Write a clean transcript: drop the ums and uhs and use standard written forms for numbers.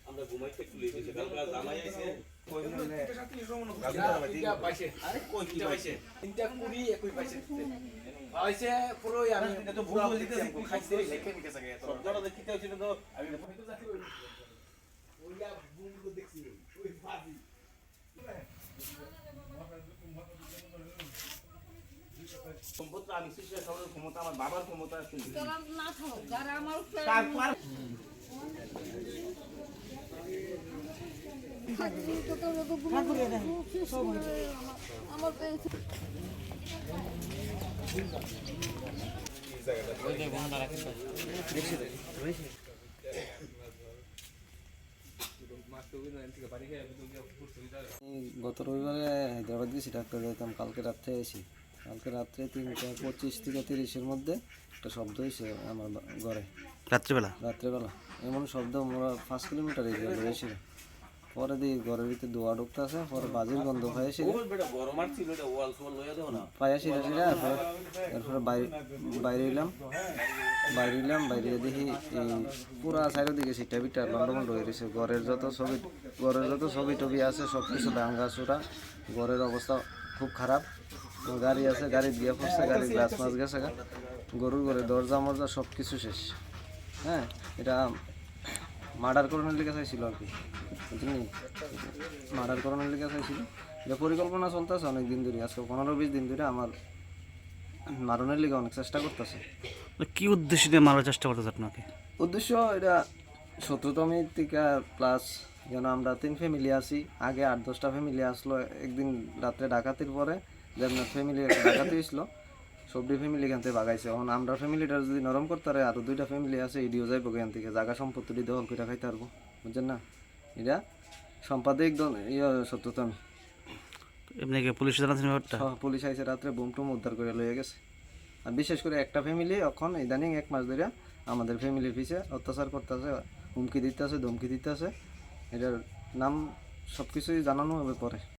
আমরা ঘুমাইতে একটু লেট হয়েছে কালকে জামাই আইছে সম্পত্তি আমি ক্ষমতা আমার বাবার ক্ষমতা আছে গত রবিবারে হায়দ্রাবাদ গেছি ডাক্তার যাইতাম, কালকে রাত্রে এসি। কালকে রাত্রে 3:25 থেকে 30-এর মধ্যে একটা শব্দ হয়েছে আমার ঘরে রাত্রেবেলা। এমন শব্দ মোরা 5 কিলোমিটার এগিয়ে রয়েছিল। পরে দিয়ে ঘরের ভিতরে ধোয়া ঢুকতে আছে, পরে বাজির গন্ধ পাইছি এরপরে বাইরে এলাম। বাইরে দেখি এই পুরা চারিদিকে সিটা বিটা লন্ডমন্ড হয়ে গেছে। ঘরের যত ছবি টবি আছে সব কিছু ভাঙা চোরা। ঘরের অবস্থা খুব খারাপ। গাড়ি আছে, গাড়ি দিয়ে পড়ছে, গাড়ি গ্লাস মাছ গেছে, গরুর ঘরে দরজা মরজা সব কিছু শেষ। হ্যাঁ, এটা মার্ডার করানোর লিগে চাইছিল আর কি, বুঝলি? মার্ডার করানোর লিগে চাইছিল। এটা পরিকল্পনা চলতেছে অনেক দিন ধরে, আজকে 15-20 দিন ধরে আমার মারণের লিগে অনেক চেষ্টা করতেছে। কি উদ্দেশ্য দিয়ে মারার চেষ্টা করতেছে আপনাকে? উদ্দেশ্য এটা 17তম থেকে প্লাস, যেন আমরা 3 ফ্যামিলি আছি। আগে 8-10টা ফ্যামিলি আসলো একদিন রাত্রে ডাকাতির পরে, যেমন ফ্যামিলি ডাকাতি আসলো, সবটি ফ্যামিলি এখান থেকে বাগাইছে। এখন আমরা ফ্যামিলিটা যদি নরম করতে পারে, আরও 2টা ফ্যামিলি আছে, এডিও যাইব এখান থেকে, জায়গা সম্পত্তি দখল করে খাইতে পারবো, বুঝছেন না? এটা সম্পাদিক 17তম। এমনি কি পুলিশ জানাচ্ছেন ব্যাপারটা? পুলিশ আইসে রাত্রে বুম টুম উদ্ধার করে লয়ে গেছে। আর বিশেষ করে একটা ফ্যামিলি এখন ইদানিং 1 মাস ধরে আমাদের ফ্যামিলির পিছে অত্যাচার করতেছে, হুমকি দিতেছে, ধমকি দিতেছে। এটার নাম সব কিছুই জানানো হবে পরে।